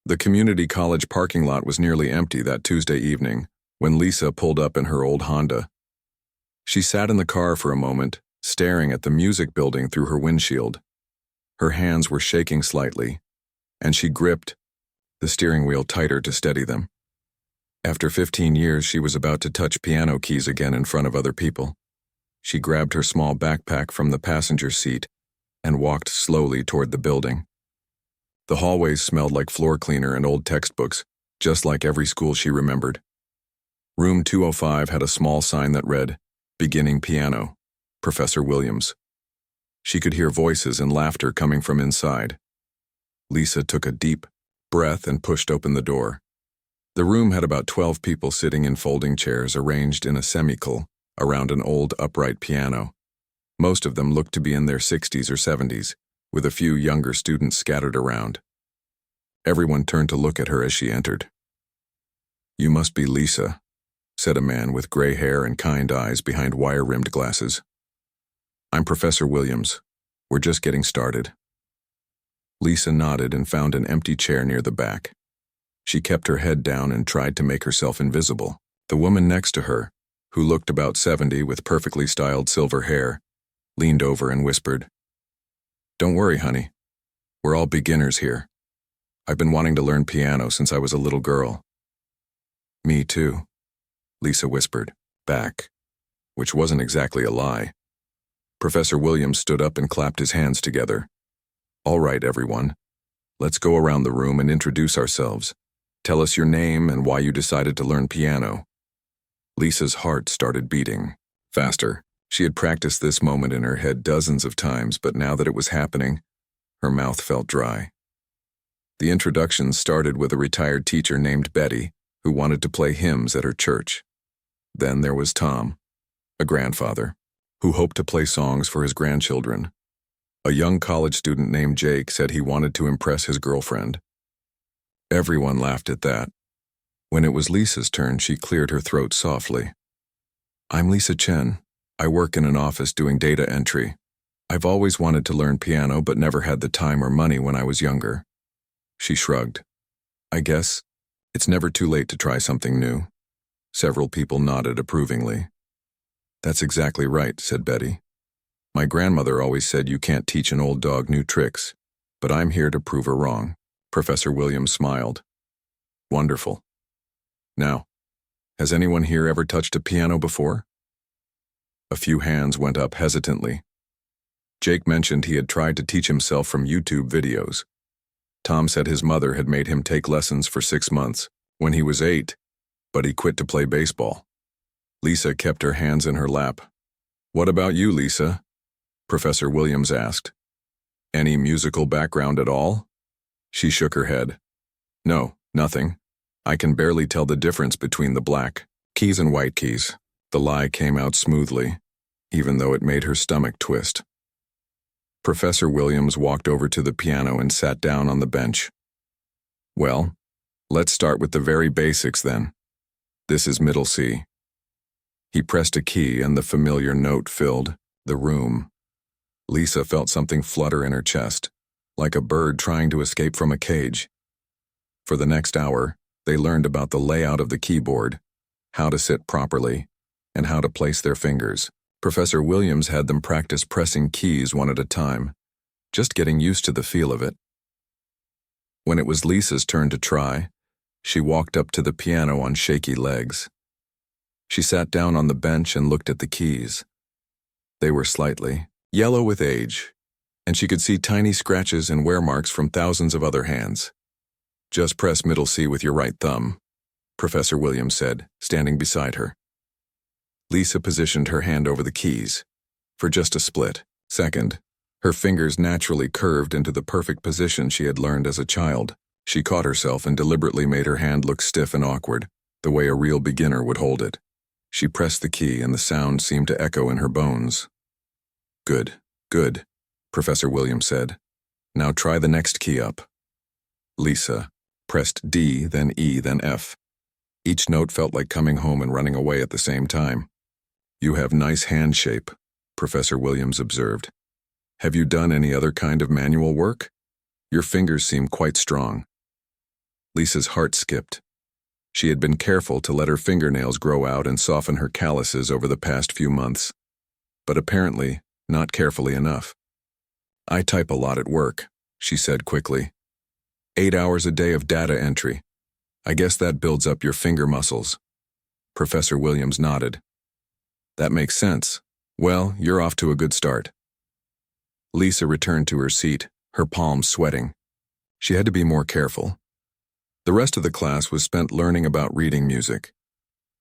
The community college parking lot was nearly empty that Tuesday evening when Lisa pulled up in her old Honda. She sat in the car for a moment, staring at the music building through her windshield. Her hands were shaking slightly, and she gripped the steering wheel tighter to steady them. After 15 years, she was about to touch piano keys again in front of other people. She grabbed her small backpack from the passenger seat and walked slowly toward the building. The hallways smelled like floor cleaner and old textbooks, just like every school she remembered. Room 205 had a small sign that read, "Beginning Piano, Professor Williams." She could hear voices and laughter coming from inside. Lisa took a deep breath and pushed open the door. The room had about 12 people sitting in folding chairs arranged in a semicircle around an old upright piano. Most of them looked to be in their 60s or 70s, with a few younger students scattered around. Everyone turned to look at her as she entered. "You must be Lisa," said a man with gray hair and kind eyes behind wire-rimmed glasses. "I'm Professor Williams. We're just getting started." Lisa nodded and found an empty chair near the back. She kept her head down and tried to make herself invisible. The woman next to her, who looked about 70 with perfectly styled silver hair, leaned over and whispered, "Don't worry, honey. We're all beginners here. I've been wanting to learn piano since I was a little girl." "Me too," Lisa whispered back, which wasn't exactly a lie. Professor Williams stood up and clapped his hands together. "All right, everyone. Let's go around the room and introduce ourselves. Tell us your name and why you decided to learn piano." Lisa's heart started beating faster. She had practiced this moment in her head dozens of times, but now that it was happening, her mouth felt dry. The introduction started with a retired teacher named Betty, who wanted to play hymns at her church. Then there was Tom, a grandfather, who hoped to play songs for his grandchildren. A young college student named Jake said he wanted to impress his girlfriend. Everyone laughed at that. When it was Lisa's turn, she cleared her throat softly. "I'm Lisa Chen. I work in an office doing data entry. I've always wanted to learn piano but never had the time or money when I was younger." She shrugged. "I guess it's never too late to try something new." Several people nodded approvingly. "That's exactly right," said Betty. "My grandmother always said you can't teach an old dog new tricks, but I'm here to prove her wrong." Professor Williams smiled. "Wonderful. Now, has anyone here ever touched a piano before?" A few hands went up hesitantly. Jake mentioned he had tried to teach himself from YouTube videos. Tom said his mother had made him take lessons for 6 months when he was 8, but he quit to play baseball. Lisa kept her hands in her lap. "What about you, Lisa?" Professor Williams asked. "Any musical background at all?" She shook her head. "No, nothing. I can barely tell the difference between the black keys and white keys." The lie came out smoothly, even though it made her stomach twist. Professor Williams walked over to the piano and sat down on the bench. "Well, let's start with the very basics then. This is middle C." He pressed a key and the familiar note filled the room. Lisa felt something flutter in her chest, like a bird trying to escape from a cage. For the next hour, they learned about the layout of the keyboard, how to sit properly, and how to place their fingers. Professor Williams had them practice pressing keys one at a time, just getting used to the feel of it. When it was Lisa's turn to try, she walked up to the piano on shaky legs. She sat down on the bench and looked at the keys. They were slightly yellow with age, and she could see tiny scratches and wear marks from thousands of other hands. "Just press middle C with your right thumb," Professor Williams said, standing beside her. Lisa positioned her hand over the keys. For just a split second, her fingers naturally curved into the perfect position she had learned as a child. She caught herself and deliberately made her hand look stiff and awkward, the way a real beginner would hold it. She pressed the key and the sound seemed to echo in her bones. "Good, good," Professor Williams said. "Now try the next key up." Lisa pressed D, then E, then F. Each note felt like coming home and running away at the same time. "You have nice hand shape," Professor Williams observed. "Have you done any other kind of manual work? Your fingers seem quite strong." Lisa's heart skipped. She had been careful to let her fingernails grow out and soften her calluses over the past few months, but apparently not carefully enough. "I type a lot at work," she said quickly. 8 hours a day of data entry. I guess that builds up your finger muscles." Professor Williams nodded. "That makes sense. Well, you're off to a good start." Lisa returned to her seat, her palms sweating. She had to be more careful. The rest of the class was spent learning about reading music.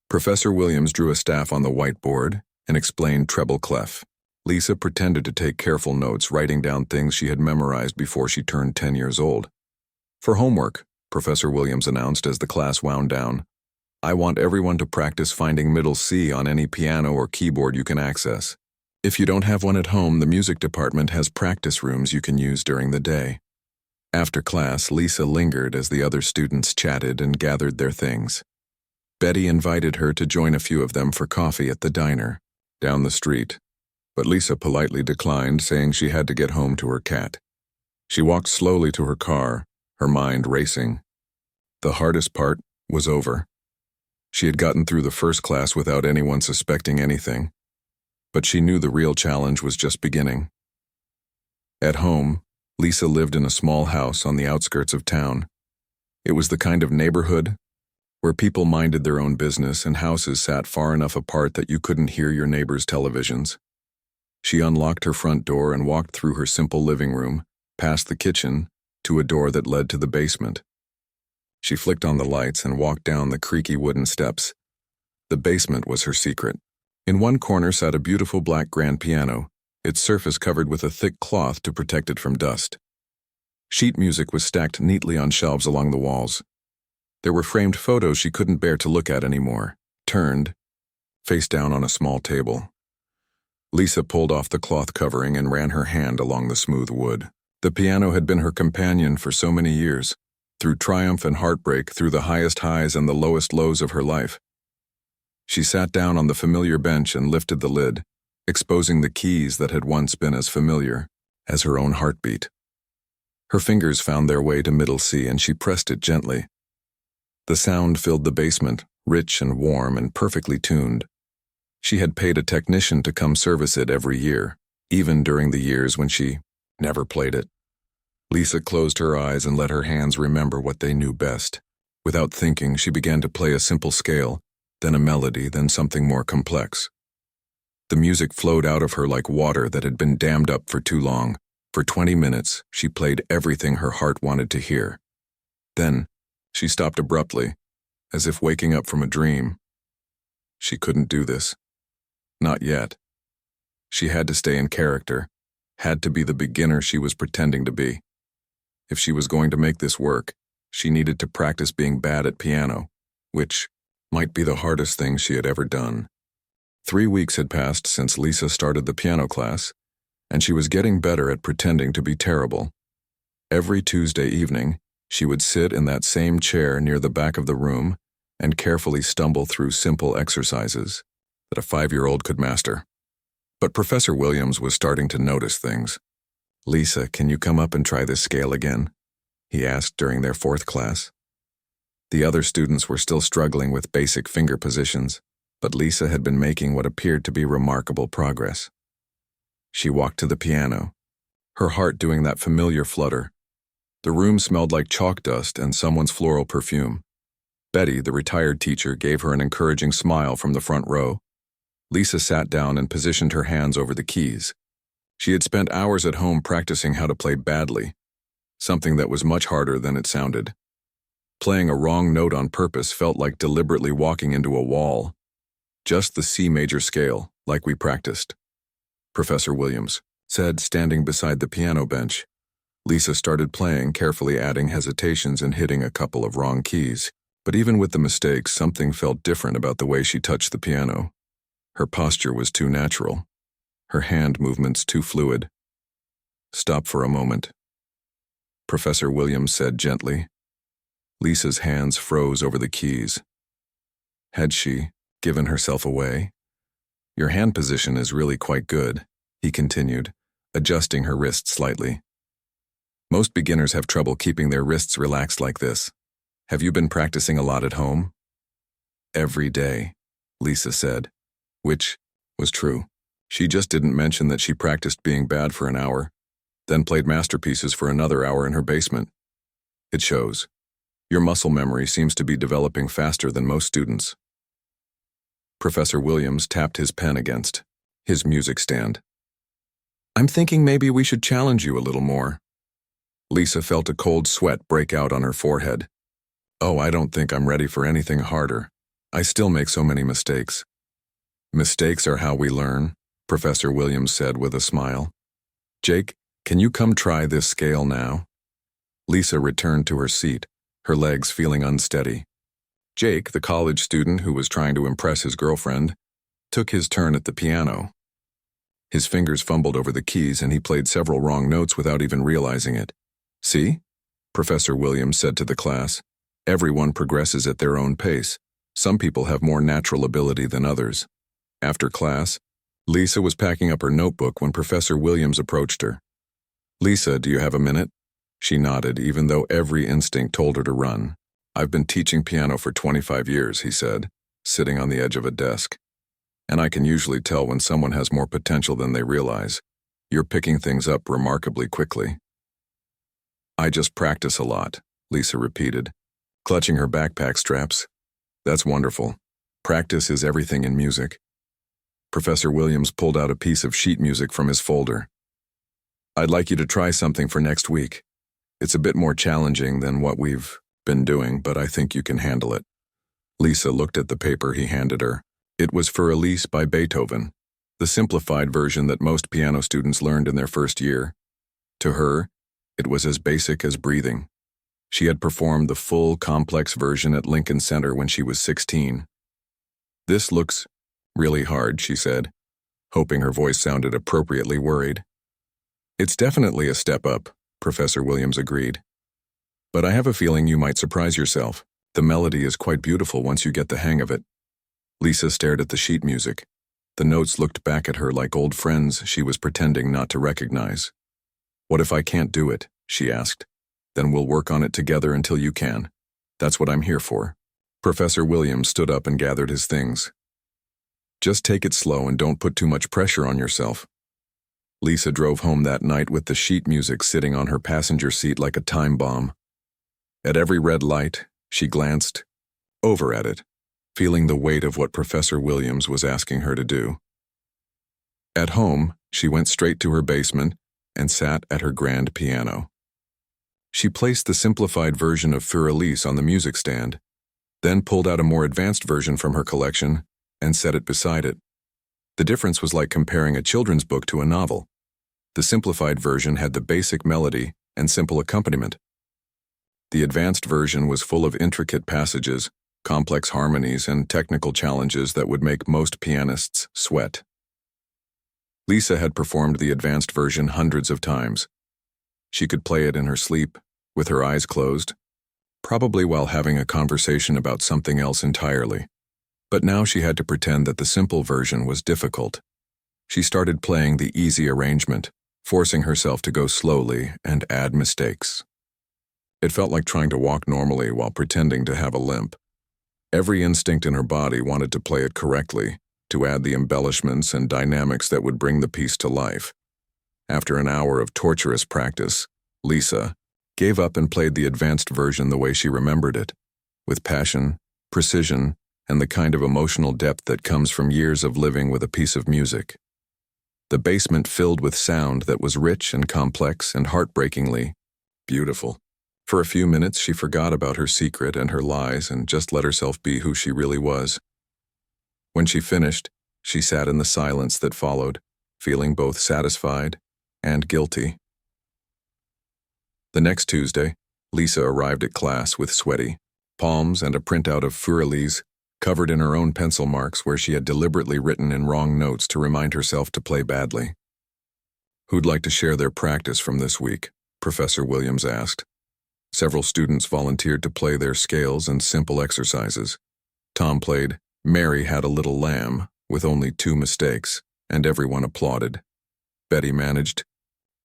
Professor Williams drew a staff on the whiteboard and explained treble clef. Lisa pretended to take careful notes, writing down things she had memorized before she turned 10 years old. "For homework," Professor Williams announced as the class wound down, "I want everyone to practice finding middle C on any piano or keyboard you can access. If you don't have one at home, the music department has practice rooms you can use during the day." After class, Lisa lingered as the other students chatted and gathered their things. Betty invited her to join a few of them for coffee at the diner down the street, but Lisa politely declined, saying she had to get home to her cat. She walked slowly to her car, her mind racing. The hardest part was over. She had gotten through the first class without anyone suspecting anything, but she knew the real challenge was just beginning. At home, Lisa lived in a small house on the outskirts of town. It was the kind of neighborhood where people minded their own business and houses sat far enough apart that you couldn't hear your neighbors' televisions. She unlocked her front door and walked through her simple living room, past the kitchen, to a door that led to the basement. She flicked on the lights and walked down the creaky wooden steps. The basement was her secret. In one corner sat a beautiful black grand piano, its surface covered with a thick cloth to protect it from dust. Sheet music was stacked neatly on shelves along the walls. There were framed photos she couldn't bear to look at anymore, turned, face down on a small table. Lisa pulled off the cloth covering and ran her hand along the smooth wood. The piano had been her companion for so many years, through triumph and heartbreak, through the highest highs and the lowest lows of her life. She sat down on the familiar bench and lifted the lid, exposing the keys that had once been as familiar as her own heartbeat. Her fingers found their way to middle C and she pressed it gently. The sound filled the basement, rich and warm and perfectly tuned. She had paid a technician to come service it every year, even during the years when she never played it. Lisa closed her eyes and let her hands remember what they knew best. Without thinking, she began to play a simple scale, then a melody, then something more complex. The music flowed out of her like water that had been dammed up for too long. For 20 minutes, she played everything her heart wanted to hear. Then, she stopped abruptly, as if waking up from a dream. She couldn't do this. Not yet. She had to stay in character, had to be the beginner she was pretending to be. If she was going to make this work, she needed to practice being bad at piano, which might be the hardest thing she had ever done. 3 weeks had passed since Lisa started the piano class, and she was getting better at pretending to be terrible. Every Tuesday evening, she would sit in that same chair near the back of the room and carefully stumble through simple exercises that a 5-year-old could master. But Professor Williams was starting to notice things. "Lisa, can you come up and try this scale again?" he asked during their 4th class. The other students were still struggling with basic finger positions, but Lisa had been making what appeared to be remarkable progress. She walked to the piano, her heart doing that familiar flutter. The room smelled like chalk dust and someone's floral perfume. Betty, the retired teacher, gave her an encouraging smile from the front row. Lisa sat down and positioned her hands over the keys. She had spent hours at home practicing how to play badly, something that was much harder than it sounded. Playing a wrong note on purpose felt like deliberately walking into a wall. "Just the C major scale, like we practiced," Professor Williams said, standing beside the piano bench. Lisa started playing, carefully adding hesitations and hitting a couple of wrong keys. But even with the mistakes, something felt different about the way she touched the piano. Her posture was too natural, her hand movements too fluid. "Stop for a moment," Professor Williams said gently. Lisa's hands froze over the keys. Had she given herself away? "Your hand position is really quite good," he continued, adjusting her wrist slightly. "Most beginners have trouble keeping their wrists relaxed like this. Have you been practicing a lot at home? Every day, Lisa said, which was true. She just didn't mention that she practiced being bad for an hour, then played masterpieces for another hour in her basement. It shows. Your muscle memory seems to be developing faster than most students. Professor Williams tapped his pen against his music stand. I'm thinking maybe we should challenge you a little more. Lisa felt a cold sweat break out on her forehead. Oh, I don't think I'm ready for anything harder. I still make so many mistakes. Mistakes are how we learn, Professor Williams said with a smile. Jake, can you come try this scale now? Lisa returned to her seat, her legs feeling unsteady. Jake, the college student who was trying to impress his girlfriend, took his turn at the piano. His fingers fumbled over the keys and he played several wrong notes without even realizing it. See? Professor Williams said to the class. Everyone progresses at their own pace. Some people have more natural ability than others. After class, Lisa was packing up her notebook when Professor Williams approached her. Lisa, do you have a minute? She nodded, even though every instinct told her to run. I've been teaching piano for 25 years, he said, sitting on the edge of a desk. And I can usually tell when someone has more potential than they realize. You're picking things up remarkably quickly. I just practice a lot, Lisa repeated, clutching her backpack straps. That's wonderful. Practice is everything in music. Professor Williams pulled out a piece of sheet music from his folder. I'd like you to try something for next week. It's a bit more challenging than what we've been doing, but I think you can handle it. Lisa looked at the paper he handed her. It was for Elise by Beethoven, the simplified version that most piano students learned in their first year. To her, it was as basic as breathing. She had performed the full, complex version at Lincoln Center when she was 16. This looks really hard, she said, hoping her voice sounded appropriately worried. It's definitely a step up, Professor Williams agreed. But I have a feeling you might surprise yourself. The melody is quite beautiful once you get the hang of it. Lisa stared at the sheet music. The notes looked back at her like old friends she was pretending not to recognize. What if I can't do it? She asked. Then we'll work on it together until you can. That's what I'm here for. Professor Williams stood up and gathered his things. Just take it slow and don't put too much pressure on yourself. Lisa drove home that night with the sheet music sitting on her passenger seat like a time bomb. At every red light, she glanced over at it, feeling the weight of what Professor Williams was asking her to do. At home, she went straight to her basement and sat at her grand piano. She placed the simplified version of Für Elise on the music stand, then pulled out a more advanced version from her collection and set it beside it. The difference was like comparing a children's book to a novel. The simplified version had the basic melody and simple accompaniment. The advanced version was full of intricate passages, complex harmonies, and technical challenges that would make most pianists sweat. Lisa had performed the advanced version hundreds of times. She could play it in her sleep, with her eyes closed, probably while having a conversation about something else entirely. But now she had to pretend that the simple version was difficult. She started playing the easy arrangement, forcing herself to go slowly and add mistakes. It felt like trying to walk normally while pretending to have a limp. Every instinct in her body wanted to play it correctly, to add the embellishments and dynamics that would bring the piece to life. After an hour of torturous practice, Lisa gave up and played the advanced version the way she remembered it, with passion, precision, and the kind of emotional depth that comes from years of living with a piece of music. The basement filled with sound that was rich and complex and heartbreakingly beautiful. For a few minutes, she forgot about her secret and her lies and just let herself be who she really was. When she finished, she sat in the silence that followed, feeling both satisfied and guilty. The next Tuesday, Lisa arrived at class with sweaty palms and a printout of Für Elise covered in her own pencil marks where she had deliberately written in wrong notes to remind herself to play badly. Who'd like to share their practice from this week? Professor Williams asked. Several students volunteered to play their scales and simple exercises. Tom played Mary Had a Little Lamb with only 2 mistakes, and everyone applauded. Betty managed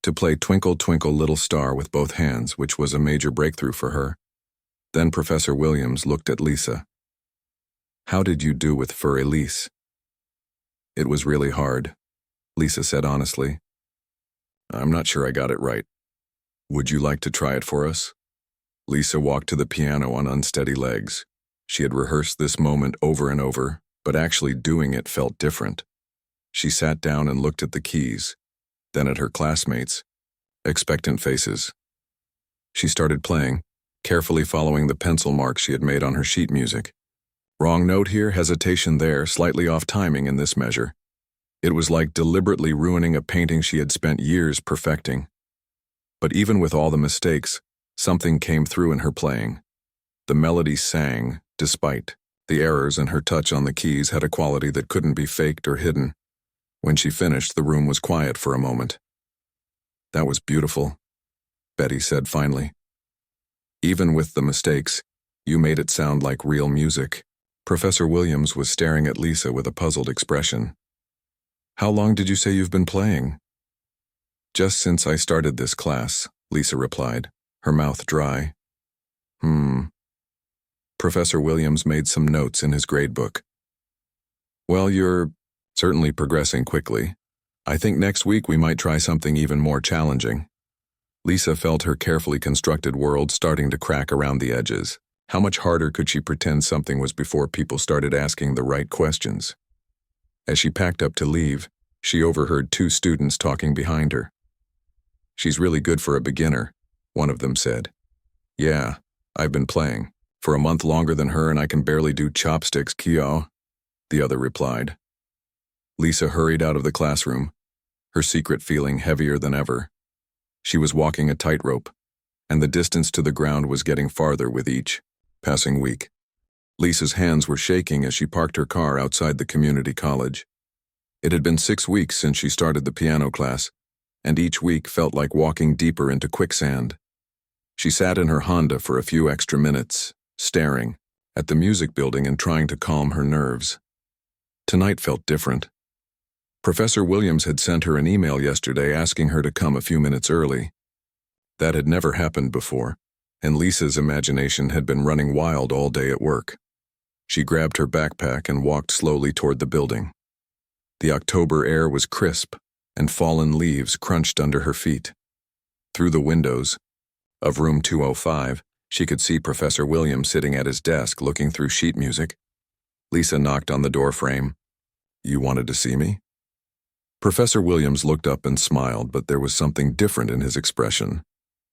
to play Twinkle, Twinkle, Little Star with both hands, which was a major breakthrough for her. Then Professor Williams looked at Lisa. "How did you do with For Elise?" "It was really hard," Lisa said honestly. "I'm not sure I got it right. Would you like to try it for us?" Lisa walked to the piano on unsteady legs. She had rehearsed this moment over and over, but actually doing it felt different. She sat down and looked at the keys, then at her classmates, expectant faces. She started playing, carefully following the pencil marks she had made on her sheet music. Wrong note here, hesitation there, slightly off timing in this measure. It was like deliberately ruining a painting she had spent years perfecting. But even with all the mistakes, something came through in her playing. The melody sang, despite the errors, and her touch on the keys had a quality that couldn't be faked or hidden. When she finished, the room was quiet for a moment. "That was beautiful," Betty said finally. "Even with the mistakes, you made it sound like real music." Professor Williams was staring at Lisa with a puzzled expression. "How long did you say you've been playing?" "Just since I started this class," Lisa replied, her mouth dry. Professor Williams made some notes in his gradebook. "Well, you're certainly progressing quickly. I think next week we might try something even more challenging." Lisa felt her carefully constructed world starting to crack around the edges. How much harder could she pretend something was before people started asking the right questions? As she packed up to leave, she overheard two students talking behind her. "She's really good for a beginner," one of them said. "Yeah, I've been playing for a month longer than her and I can barely do chopsticks, Kyo," the other replied. Lisa hurried out of the classroom, her secret feeling heavier than ever. She was walking a tightrope, and the distance to the ground was getting farther with each passing week. Lisa's hands were shaking as she parked her car outside the community college. It had been 6 weeks since she started the piano class, and each week felt like walking deeper into quicksand. She sat in her Honda for a few extra minutes, staring at the music building and trying to calm her nerves. Tonight felt different. Professor Williams had sent her an email yesterday asking her to come a few minutes early. That had never happened before, and Lisa's imagination had been running wild all day at work. She grabbed her backpack and walked slowly toward the building. The October air was crisp, and fallen leaves crunched under her feet. Through the windows of room 205, she could see Professor Williams sitting at his desk looking through sheet music. Lisa knocked on the door frame. "You wanted to see me?" Professor Williams looked up and smiled, but there was something different in his expression,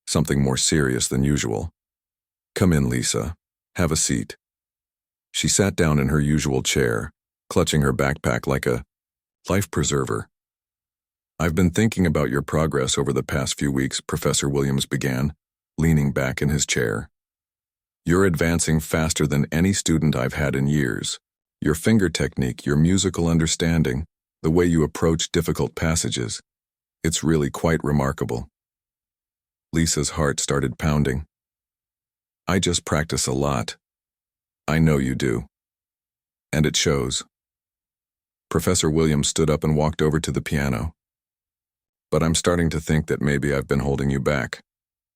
something more serious than usual. "Come in, Lisa. Have a seat." She sat down in her usual chair, clutching her backpack like a life preserver. "I've been thinking about your progress over the past few weeks," Professor Williams began, leaning back in his chair. "You're advancing faster than any student I've had in years. Your finger technique, your musical understanding, the way you approach difficult passages, it's really quite remarkable." Lisa's heart started pounding. "I just practice a lot." "I know you do. And it shows." Professor Williams stood up and walked over to the piano. "But I'm starting to think that maybe I've been holding you back.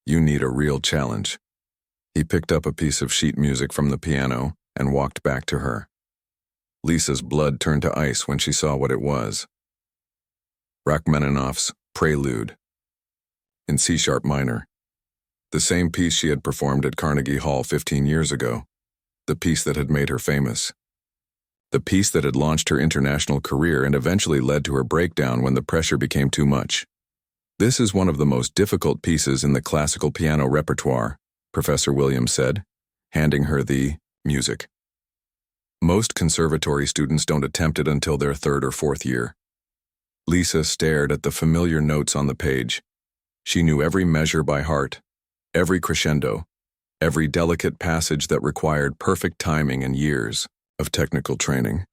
You need a real challenge." He picked up a piece of sheet music from the piano and walked back to her. Lisa's blood turned to ice when she saw what it was. Rachmaninoff's Prelude, in C-sharp minor. The same piece she had performed at Carnegie Hall 15 years ago. The piece that had made her famous. The piece that had launched her international career and eventually led to her breakdown when the pressure became too much. "This is one of the most difficult pieces in the classical piano repertoire," Professor Williams said, handing her the music. "Most conservatory students don't attempt it until their 3rd or 4th year." Lisa stared at the familiar notes on the page. She knew every measure by heart, every crescendo, every delicate passage that required perfect timing and years of technical training.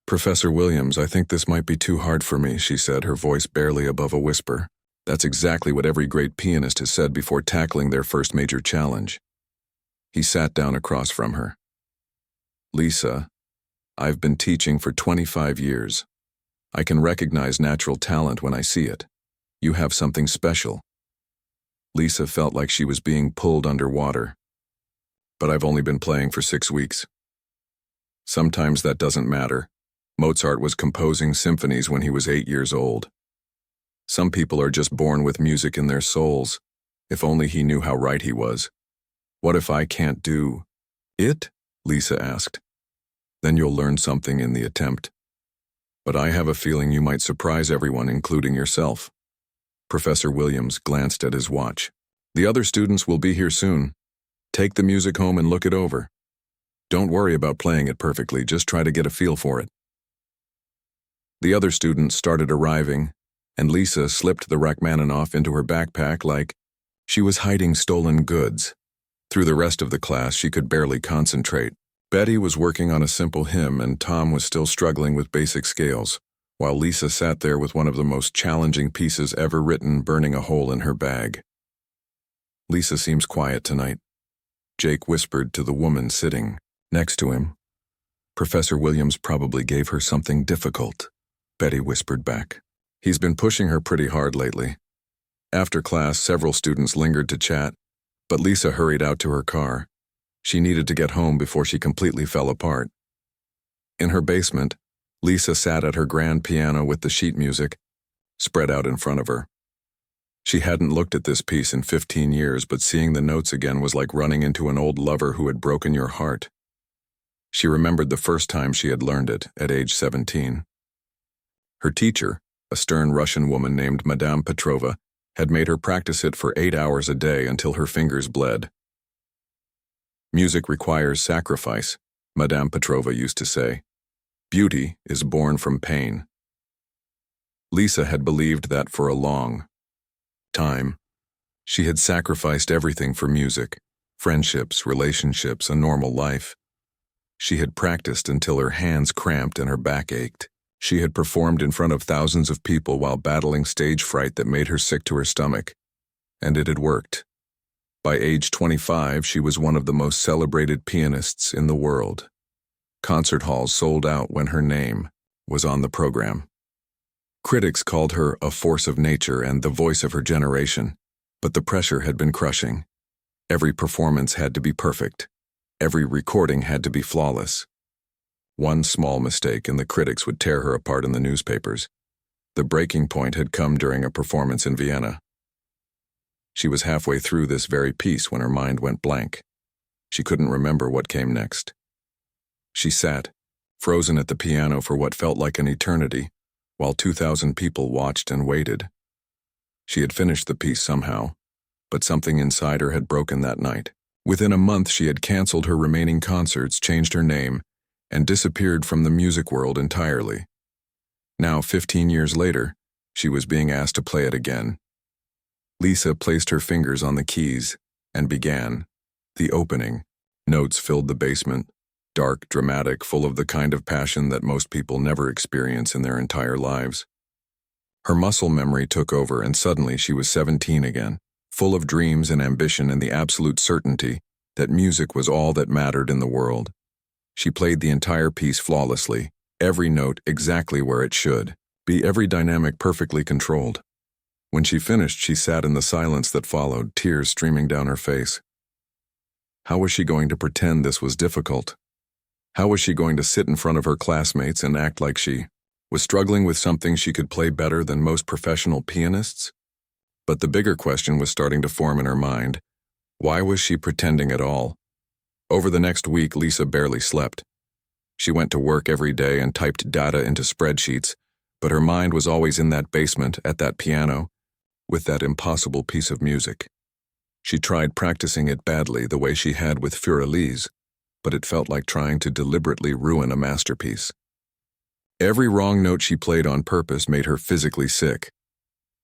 "Professor Williams, I think this might be too hard for me," she said, her voice barely above a whisper. That's exactly what every great pianist has said before tackling their first major challenge. He sat down across from her. "Lisa, I've been teaching for 25 years. I can recognize natural talent when I see it. You have something special." Lisa felt like she was being pulled underwater. but I've only been playing for 6 weeks. Sometimes that doesn't matter. Mozart was composing symphonies when he was 8 years old. Some people are just born with music in their souls. If only he knew how right he was. What if I can't do it? Lisa asked. Then you'll learn something in the attempt. But I have a feeling you might surprise everyone, including yourself. Professor Williams glanced at his watch. The other students will be here soon. Take the music home and look it over. Don't worry about playing it perfectly, just try to get a feel for it. The other students started arriving, and Lisa slipped the Rachmaninoff into her backpack like she was hiding stolen goods. Through the rest of the class, she could barely concentrate. Betty was working on a simple hymn, and Tom was still struggling with basic scales, while Lisa sat there with one of the most challenging pieces ever written burning a hole in her bag. Lisa seems quiet tonight, Jake whispered to the woman sitting next to him. Professor Williams probably gave her something difficult, Betty whispered back. He's been pushing her pretty hard lately. After class, several students lingered to chat, but Lisa hurried out to her car. She needed to get home before she completely fell apart. In her basement, Lisa sat at her grand piano with the sheet music spread out in front of her. She hadn't looked at this piece in 15 years, but seeing the notes again was like running into an old lover who had broken your heart. She remembered the first time she had learned it, at age 17. Her teacher, a stern Russian woman named Madame Petrova, had made her practice it for 8 hours a day until her fingers bled. Music requires sacrifice, Madame Petrova used to say. Beauty is born from pain. Lisa had believed that for a long time. She had sacrificed everything for music, friendships, relationships, a normal life. She had practiced until her hands cramped and her back ached. She had performed in front of thousands of people while battling stage fright that made her sick to her stomach. And it had worked. By age 25, she was one of the most celebrated pianists in the world. Concert halls sold out when her name was on the program. Critics called her a force of nature and the voice of her generation, but the pressure had been crushing. Every performance had to be perfect. Every recording had to be flawless. One small mistake and the critics would tear her apart in the newspapers. The breaking point had come during a performance in Vienna. She was halfway through this very piece when her mind went blank. She couldn't remember what came next. She sat, frozen at the piano for what felt like an eternity, while 2,000 people watched and waited. She had finished the piece somehow, but something inside her had broken that night. Within a month, she had canceled her remaining concerts, changed her name, and disappeared from the music world entirely. Now, 15 years later, she was being asked to play it again. Lisa placed her fingers on the keys and began. The opening. Notes filled the basement, dark, dramatic, full of the kind of passion that most people never experience in their entire lives. Her muscle memory took over, and suddenly she was 17 again, full of dreams and ambition and the absolute certainty that music was all that mattered in the world. She played the entire piece flawlessly, every note exactly where it should be, every dynamic perfectly controlled. When she finished, she sat in the silence that followed, tears streaming down her face. How was she going to pretend this was difficult? How was she going to sit in front of her classmates and act like she was struggling with something she could play better than most professional pianists? But the bigger question was starting to form in her mind. Why was she pretending at all? Over the next week, Lisa barely slept. She went to work every day and typed data into spreadsheets, but her mind was always in that basement, at that piano, with that impossible piece of music. She tried practicing it badly the way she had with Fur-Elise, but it felt like trying to deliberately ruin a masterpiece. Every wrong note she played on purpose made her physically sick.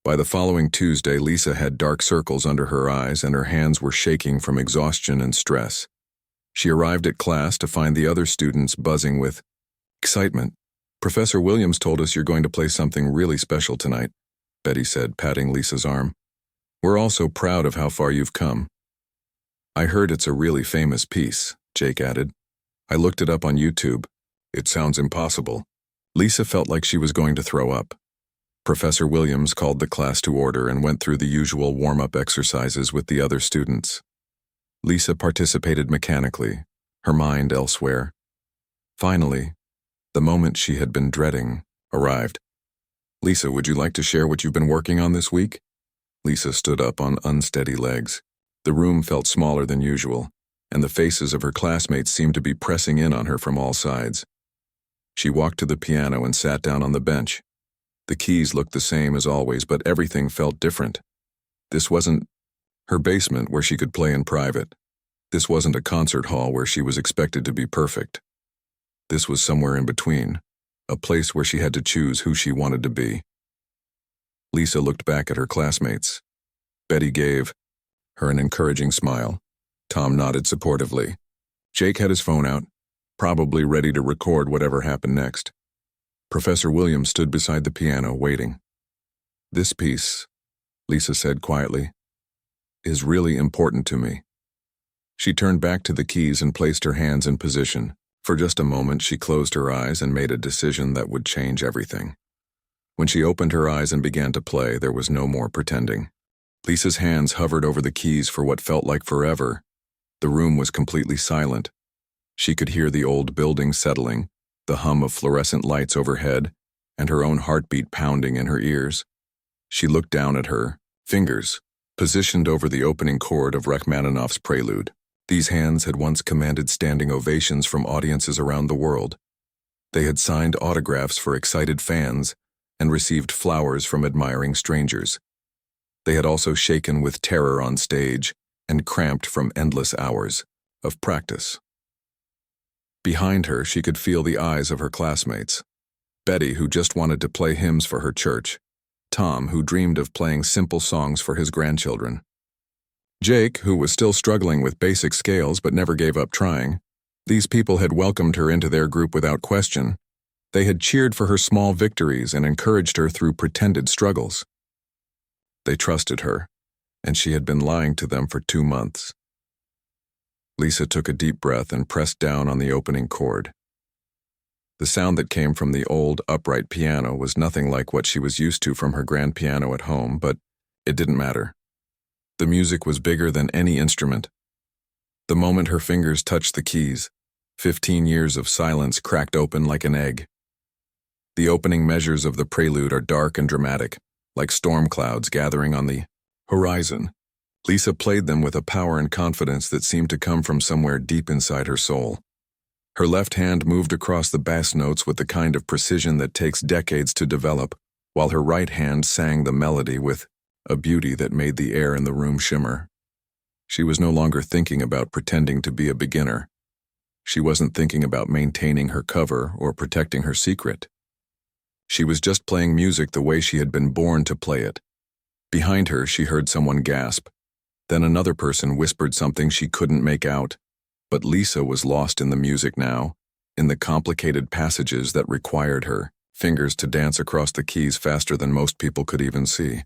By the following Tuesday, Lisa had dark circles under her eyes and her hands were shaking from exhaustion and stress. She arrived at class to find the other students buzzing with excitement. "Professor Williams told us you're going to play something really special tonight," Betty said, patting Lisa's arm. "We're all so proud of how far you've come." "I heard it's a really famous piece," Jake added. "I looked it up on YouTube. It sounds impossible." Lisa felt like she was going to throw up. Professor Williams called the class to order and went through the usual warm-up exercises with the other students. Lisa participated mechanically, her mind elsewhere. Finally, the moment she had been dreading arrived. "Lisa, would you like to share what you've been working on this week?" Lisa stood up on unsteady legs. The room felt smaller than usual, and the faces of her classmates seemed to be pressing in on her from all sides. She walked to the piano and sat down on the bench. The keys looked the same as always, but everything felt different. This wasn't her basement where she could play in private. This wasn't a concert hall where she was expected to be perfect. This was somewhere in between, a place where she had to choose who she wanted to be. Lisa looked back at her classmates. Betty gave her an encouraging smile. Tom nodded supportively. Jake had his phone out, probably ready to record whatever happened next. Professor Williams stood beside the piano, waiting. "This piece," Lisa said quietly, "is really important to me." She turned back to the keys and placed her hands in position. For just a moment, she closed her eyes and made a decision that would change everything. When she opened her eyes and began to play, there was no more pretending. Lisa's hands hovered over the keys for what felt like forever. The room was completely silent. She could hear the old building settling, the hum of fluorescent lights overhead, and her own heartbeat pounding in her ears. She looked down at her fingers, positioned over the opening chord of Rachmaninoff's Prelude. These hands had once commanded standing ovations from audiences around the world. They had signed autographs for excited fans and received flowers from admiring strangers. They had also shaken with terror on stage and cramped from endless hours of practice. Behind her, she could feel the eyes of her classmates. Betty, who just wanted to play hymns for her church. Tom, who dreamed of playing simple songs for his grandchildren. Jake, who was still struggling with basic scales but never gave up trying. These people had welcomed her into their group without question. They had cheered for her small victories and encouraged her through pretended struggles. They trusted her, and she had been lying to them for 2 months. Lisa took a deep breath and pressed down on the opening chord. The sound that came from the old, upright piano was nothing like what she was used to from her grand piano at home, but it didn't matter. The music was bigger than any instrument. The moment her fingers touched the keys, 15 years of silence cracked open like an egg. The opening measures of the prelude are dark and dramatic, like storm clouds gathering on the horizon. Lisa played them with a power and confidence that seemed to come from somewhere deep inside her soul. Her left hand moved across the bass notes with the kind of precision that takes decades to develop, while her right hand sang the melody with a beauty that made the air in the room shimmer. She was no longer thinking about pretending to be a beginner. She wasn't thinking about maintaining her cover or protecting her secret. She was just playing music the way she had been born to play it. Behind her, she heard someone gasp. Then another person whispered something she couldn't make out. But Lisa was lost in the music now, in the complicated passages that required her fingers to dance across the keys faster than most people could even see.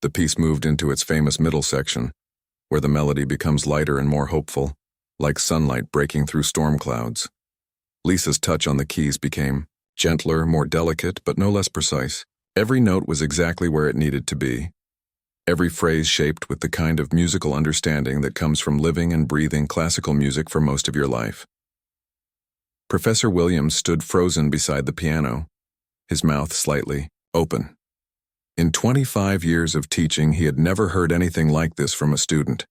The piece moved into its famous middle section, where the melody becomes lighter and more hopeful, like sunlight breaking through storm clouds. Lisa's touch on the keys became gentler, more delicate, but no less precise. Every note was exactly where it needed to be. Every phrase shaped with the kind of musical understanding that comes from living and breathing classical music for most of your life. Professor Williams stood frozen beside the piano, his mouth slightly open. In 25 years of teaching, he had never heard anything like this from a student.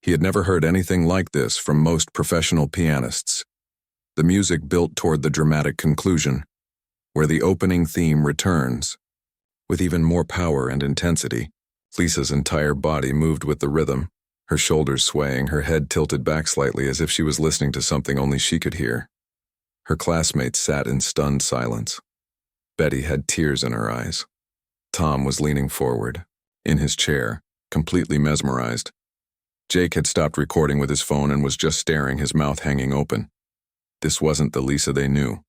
He had never heard anything like this from most professional pianists. The music built toward the dramatic conclusion, where the opening theme returns, with even more power and intensity. Lisa's entire body moved with the rhythm, her shoulders swaying, her head tilted back slightly as if she was listening to something only she could hear. Her classmates sat in stunned silence. Betty had tears in her eyes. Tom was leaning forward, in his chair, completely mesmerized. Jake had stopped recording with his phone and was just staring, his mouth hanging open. This wasn't the Lisa they knew.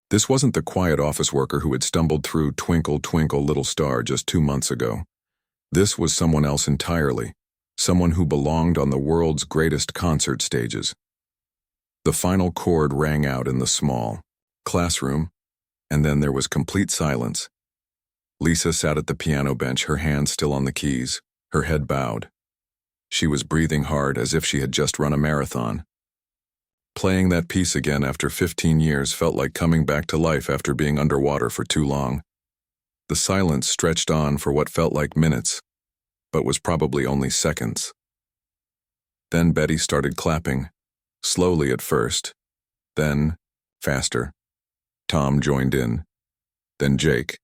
This wasn't the quiet office worker who had stumbled through Twinkle, Twinkle, Little Star just 2 months ago. This was someone else entirely, someone who belonged on the world's greatest concert stages. The final chord rang out in the small classroom, and then there was complete silence. Lisa sat at the piano bench, her hands still on the keys, her head bowed. She was breathing hard as if she had just run a marathon. Playing that piece again after 15 years felt like coming back to life after being underwater for too long. The silence stretched on for what felt like minutes, but was probably only seconds. Then Betty started clapping, slowly at first, then faster. Tom joined in, then Jake,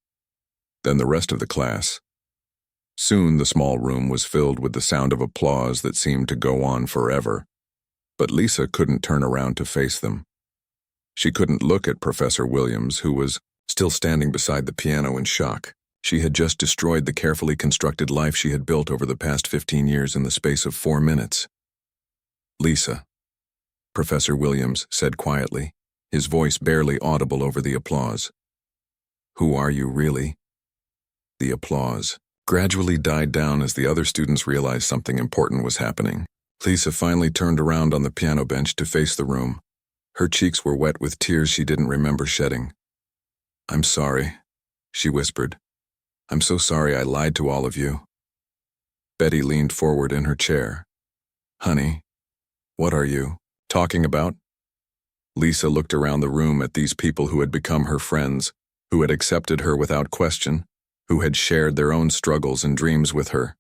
then the rest of the class. Soon the small room was filled with the sound of applause that seemed to go on forever, but Lisa couldn't turn around to face them. She couldn't look at Professor Williams, who was still standing beside the piano in shock. She had just destroyed the carefully constructed life she had built over the past 15 years in the space of 4 minutes. "Lisa," Professor Williams said quietly, his voice barely audible over the applause. "Who are you, really?" The applause gradually died down as the other students realized something important was happening. Lisa finally turned around on the piano bench to face the room. Her cheeks were wet with tears she didn't remember shedding. "I'm sorry," she whispered. "I'm so sorry I lied to all of you." Betty leaned forward in her chair. "Honey, what are you talking about?" Lisa looked around the room at these people who had become her friends, who had accepted her without question, who had shared their own struggles and dreams with her.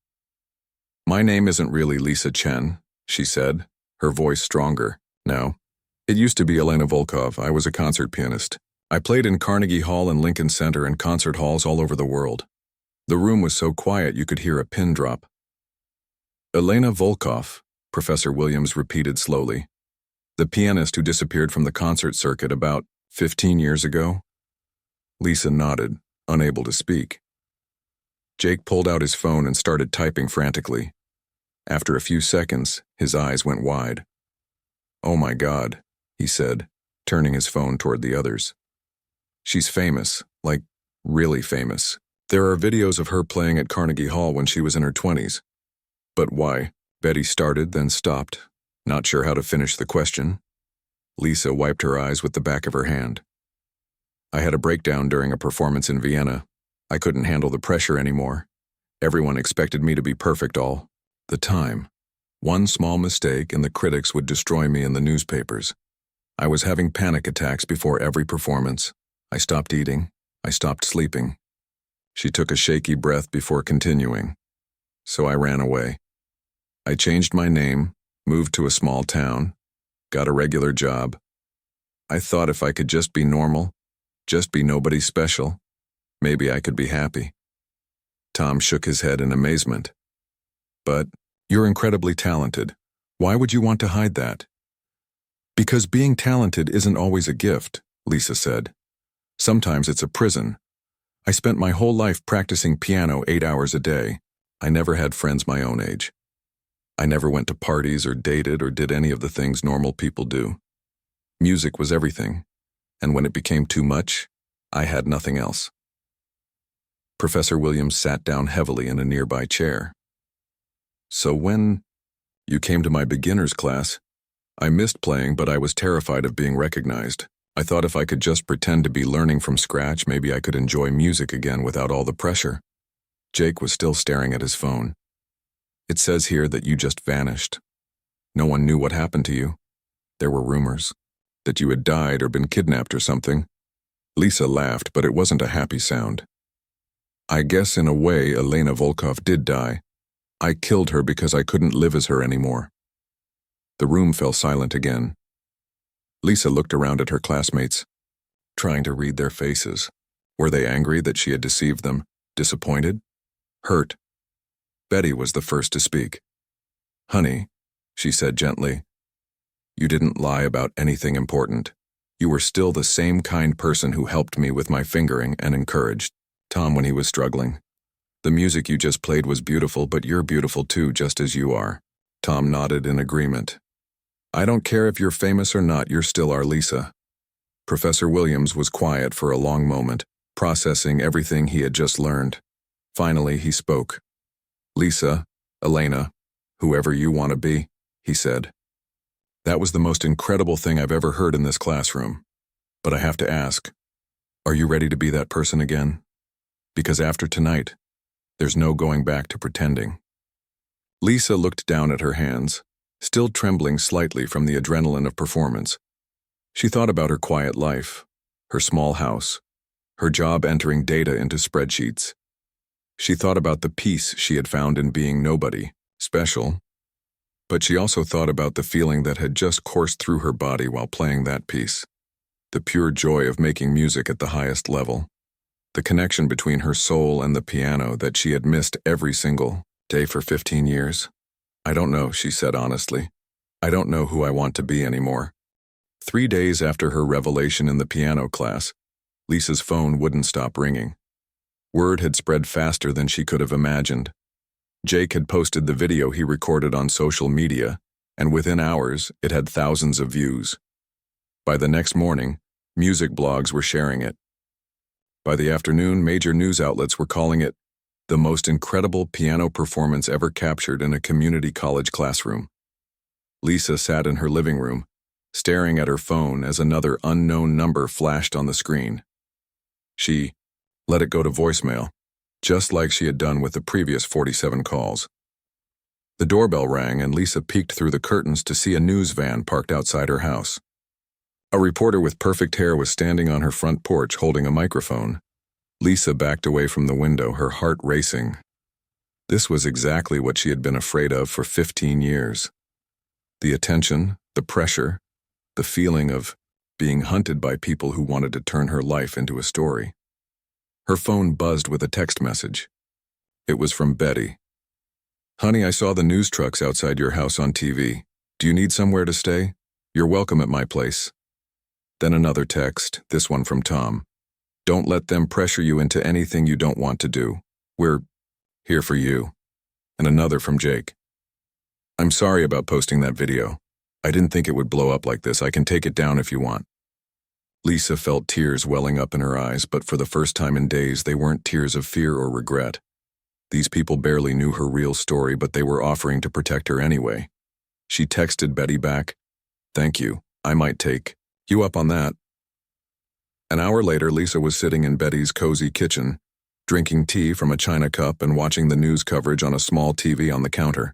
"My name isn't really Lisa Chen," she said, her voice stronger. "No. It used to be Elena Volkov. I was a concert pianist. I played in Carnegie Hall and Lincoln Center and concert halls all over the world. The room was so quiet you could hear a pin drop." "Elena Volkov," Professor Williams repeated slowly. "The pianist who disappeared from the concert circuit about 15 years ago?" Lisa nodded, unable to speak. Jake pulled out his phone and started typing frantically. After a few seconds, his eyes went wide. "Oh my God," he said, turning his phone toward the others. "She's famous, like really famous. There are videos of her playing at Carnegie Hall when she was in her 20s. But why?" Betty started, then stopped, not sure how to finish the question. Lisa wiped her eyes with the back of her hand. "I had a breakdown during a performance in Vienna. I couldn't handle the pressure anymore. Everyone expected me to be perfect all the time. One small mistake and the critics would destroy me in the newspapers. I was having panic attacks before every performance. I stopped eating. I stopped sleeping." She took a shaky breath before continuing. "So I ran away. I changed my name, moved to a small town, got a regular job. I thought if I could just be normal, just be nobody special, maybe I could be happy." Tom shook his head in amazement. "But you're incredibly talented. Why would you want to hide that?" "Because being talented isn't always a gift," Lisa said. "Sometimes it's a prison. I spent my whole life practicing piano 8 hours a day. I never had friends my own age. I never went to parties or dated or did any of the things normal people do. Music was everything, and when it became too much, I had nothing else." Professor Williams sat down heavily in a nearby chair. "So when you came to my beginner's class, I missed playing, but I was terrified of being recognized. I thought if I could just pretend to be learning from scratch, maybe I could enjoy music again without all the pressure." Jake was still staring at his phone. "It says here that you just vanished. No one knew what happened to you. There were rumors that you had died or been kidnapped or something." Lisa laughed, but it wasn't a happy sound. "I guess in a way Elena Volkov did die. I killed her because I couldn't live as her anymore." The room fell silent again. Lisa looked around at her classmates, trying to read their faces. Were they angry that she had deceived them? Disappointed? Hurt? Betty was the first to speak. "Honey," she said gently, "you didn't lie about anything important. You were still the same kind person who helped me with my fingering and encouraged Tom when he was struggling. The music you just played was beautiful, but you're beautiful too, just as you are." Tom nodded in agreement. "I don't care if you're famous or not, you're still our Lisa." Professor Williams was quiet for a long moment, processing everything he had just learned. Finally, he spoke. "Lisa, Elena, whoever you want to be," he said. "That was the most incredible thing I've ever heard in this classroom. But I have to ask, are you ready to be that person again? Because after tonight, there's no going back to pretending." Lisa looked down at her hands, still trembling slightly from the adrenaline of performance. She thought about her quiet life, her small house, her job entering data into spreadsheets. She thought about the peace she had found in being nobody, special, but she also thought about the feeling that had just coursed through her body while playing that piece. The pure joy of making music at the highest level. The connection between her soul and the piano that she had missed every single day for 15 years. I don't know, she said honestly. I don't know who I want to be anymore. 3 days after her revelation in the piano class, Lisa's phone wouldn't stop ringing. Word had spread faster than she could have imagined. Jake had posted the video he recorded on social media, and within hours, it had thousands of views. By the next morning, music blogs were sharing it. By the afternoon, major news outlets were calling it the most incredible piano performance ever captured in a community college classroom. Lisa sat in her living room, staring at her phone as another unknown number flashed on the screen. She let it go to voicemail, just like she had done with the previous 47 calls. The doorbell rang and Lisa peeked through the curtains to see a news van parked outside her house. A reporter with perfect hair was standing on her front porch holding a microphone. Lisa backed away from the window, her heart racing. This was exactly what she had been afraid of for 15 years. The attention, the pressure, the feeling of being hunted by people who wanted to turn her life into a story. Her phone buzzed with a text message. It was from Betty. Honey, I saw the news trucks outside your house on TV. Do you need somewhere to stay? You're welcome at my place. Then another text, this one from Tom. Don't let them pressure you into anything you don't want to do. We're here for you. And another from Jake. I'm sorry about posting that video. I didn't think it would blow up like this. I can take it down if you want. Lisa felt tears welling up in her eyes, but for the first time in days, they weren't tears of fear or regret. These people barely knew her real story, but they were offering to protect her anyway. She texted Betty back, "Thank you. I might take you up on that." An hour later, Lisa was sitting in Betty's cozy kitchen, drinking tea from a china cup and watching the news coverage on a small TV on the counter.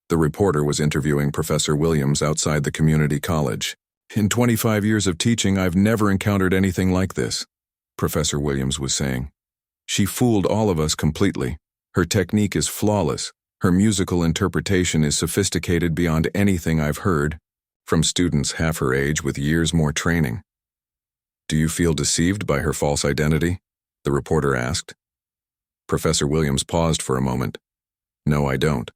The reporter was interviewing Professor Williams outside the community college. In 25 years of teaching, I've never encountered anything like this, Professor Williams was saying. She fooled all of us completely. Her technique is flawless. Her musical interpretation is sophisticated beyond anything I've heard from students half her age with years more training. Do you feel deceived by her false identity? The reporter asked. Professor Williams paused for a moment. No, I don't.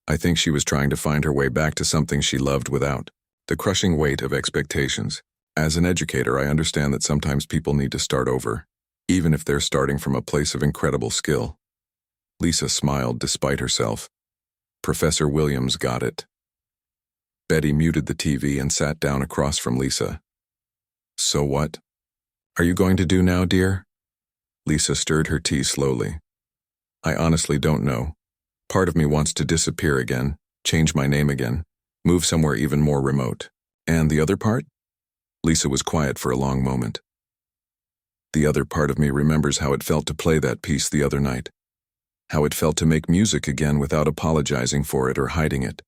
I think she was trying to find her way back to something she loved without the crushing weight of expectations. As an educator, I understand that sometimes people need to start over, even if they're starting from a place of incredible skill. Lisa smiled despite herself. Professor Williams got it. Betty muted the TV and sat down across from Lisa. So what are you going to do now, dear? Lisa stirred her tea slowly. I honestly don't know. Part of me wants to disappear again, change my name again, move somewhere even more remote. And the other part? Lisa was quiet for a long moment. The other part of me remembers how it felt to play that piece the other night. How it felt to make music again without apologizing for it or hiding it.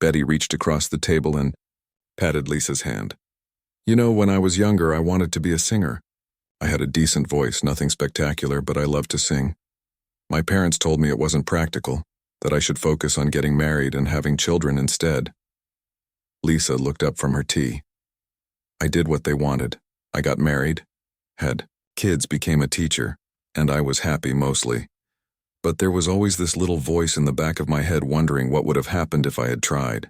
Betty reached across the table and patted Lisa's hand. You know, when I was younger, I wanted to be a singer. I had a decent voice, nothing spectacular, but I loved to sing. My parents told me it wasn't practical, that I should focus on getting married and having children instead. Lisa looked up from her tea. I did what they wanted. I got married, had kids, became a teacher, and I was happy mostly. But there was always this little voice in the back of my head wondering what would have happened if I had tried.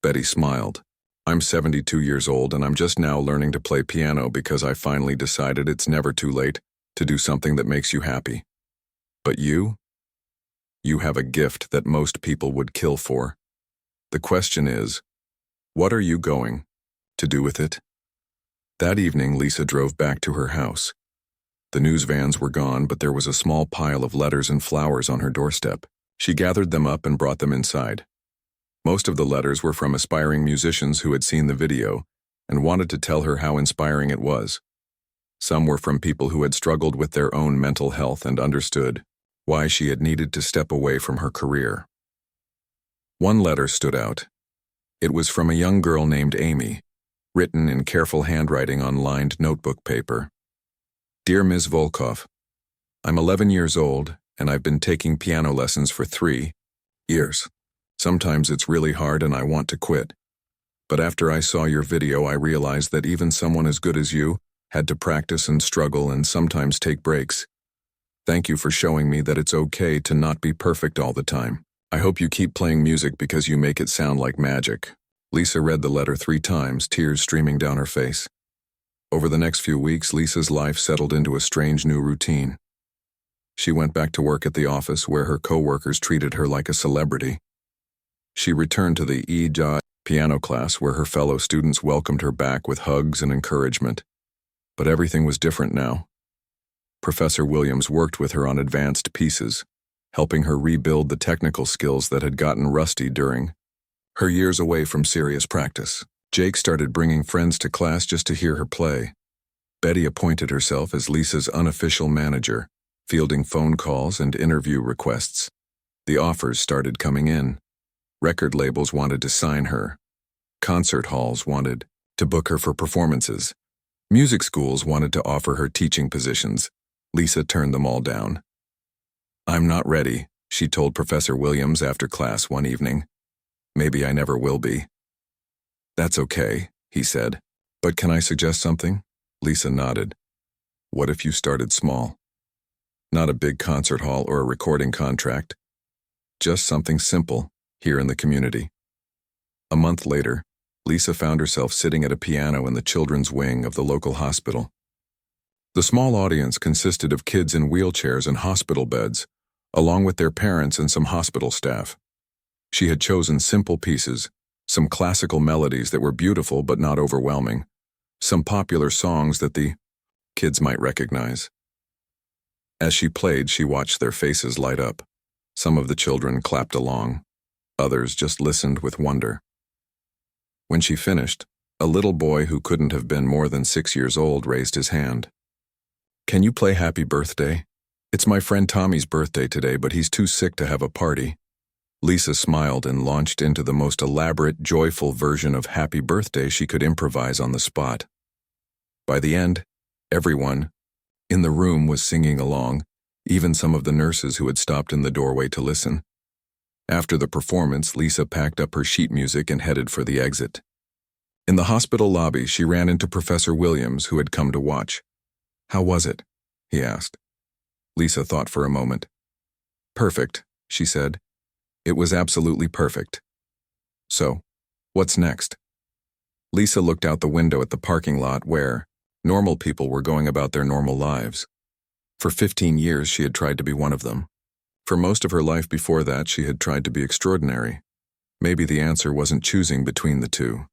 Betty smiled. I'm 72 years old and I'm just now learning to play piano because I finally decided it's never too late to do something that makes you happy. But you have a gift that most people would kill for. The question is, what are you going to do with it? That evening, Lisa drove back to her house. The news vans were gone, but there was a small pile of letters and flowers on her doorstep. She gathered them up and brought them inside. Most of the letters were from aspiring musicians who had seen the video and wanted to tell her how inspiring it was. Some were from people who had struggled with their own mental health and understood why she had needed to step away from her career. One letter stood out. It was from a young girl named Amy, written in careful handwriting on lined notebook paper. Dear Ms. Volkov, I'm 11 years old, and I've been taking piano lessons for 3 years. Sometimes it's really hard and I want to quit. But after I saw your video, I realized that even someone as good as you had to practice and struggle and sometimes take breaks. Thank you for showing me that it's okay to not be perfect all the time. I hope you keep playing music because you make it sound like magic. Lisa read the letter 3 times, tears streaming down her face. Over the next few weeks, Lisa's life settled into a strange new routine. She went back to work at the office where her co-workers treated her like a celebrity. She returned to the piano class where her fellow students welcomed her back with hugs and encouragement. But everything was different now. Professor Williams worked with her on advanced pieces, helping her rebuild the technical skills that had gotten rusty during her years away from serious practice. Jake started bringing friends to class just to hear her play. Betty appointed herself as Lisa's unofficial manager, fielding phone calls and interview requests. The offers started coming in. Record labels wanted to sign her. Concert halls wanted to book her for performances. Music schools wanted to offer her teaching positions. Lisa turned them all down. I'm not ready, she told Professor Williams after class one evening. Maybe I never will be. That's okay, he said. But can I suggest something? Lisa nodded. What if you started small? Not a big concert hall or a recording contract. Just something simple, here in the community. A month later, Lisa found herself sitting at a piano in the children's wing of the local hospital. The small audience consisted of kids in wheelchairs and hospital beds, along with their parents and some hospital staff. She had chosen simple pieces, some classical melodies that were beautiful but not overwhelming, some popular songs that the kids might recognize. As she played, she watched their faces light up. Some of the children clapped along. Others just listened with wonder. When she finished, a little boy who couldn't have been more than 6 years old raised his hand. Can you play Happy Birthday? It's my friend Tommy's birthday today, but he's too sick to have a party. Lisa smiled and launched into the most elaborate, joyful version of Happy Birthday she could improvise on the spot. By the end, everyone in the room was singing along, even some of the nurses who had stopped in the doorway to listen. After the performance, Lisa packed up her sheet music and headed for the exit. In the hospital lobby, she ran into Professor Williams, who had come to watch. How was it? He asked. Lisa thought for a moment. Perfect, she said. It was absolutely perfect. So, what's next? Lisa looked out the window at the parking lot where normal people were going about their normal lives. For 15 years, she had tried to be one of them. For most of her life before that, she had tried to be extraordinary. Maybe the answer wasn't choosing between the two.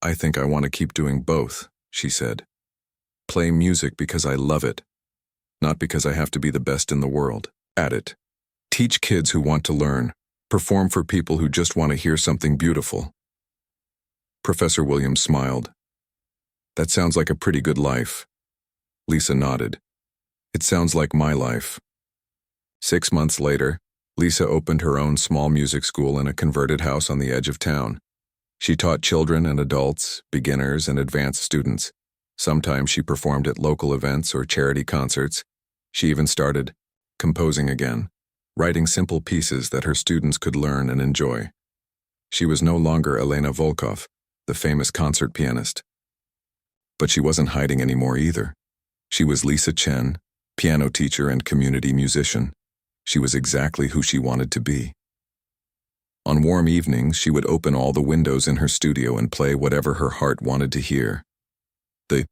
I think I want to keep doing both, she said. Play music because I love it, not because I have to be the best in the world at it. Teach kids who want to learn. Perform for people who just want to hear something beautiful. Professor Williams smiled. That sounds like a pretty good life. Lisa nodded. It sounds like my life. 6 months later, Lisa opened her own small music school in a converted house on the edge of town. She taught children and adults, beginners and advanced students. Sometimes she performed at local events or charity concerts. She even started composing again, writing simple pieces that her students could learn and enjoy. She was no longer Elena Volkov, the famous concert pianist. But she wasn't hiding anymore either. She was Lisa Chen, piano teacher and community musician. She was exactly who she wanted to be. On warm evenings, she would open all the windows in her studio and play whatever her heart wanted to hear. The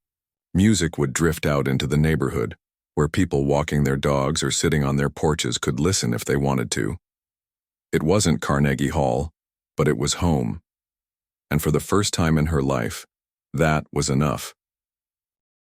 music would drift out into the neighborhood, where people walking their dogs or sitting on their porches could listen if they wanted to. It wasn't Carnegie Hall, but it was home. And for the first time in her life, that was enough.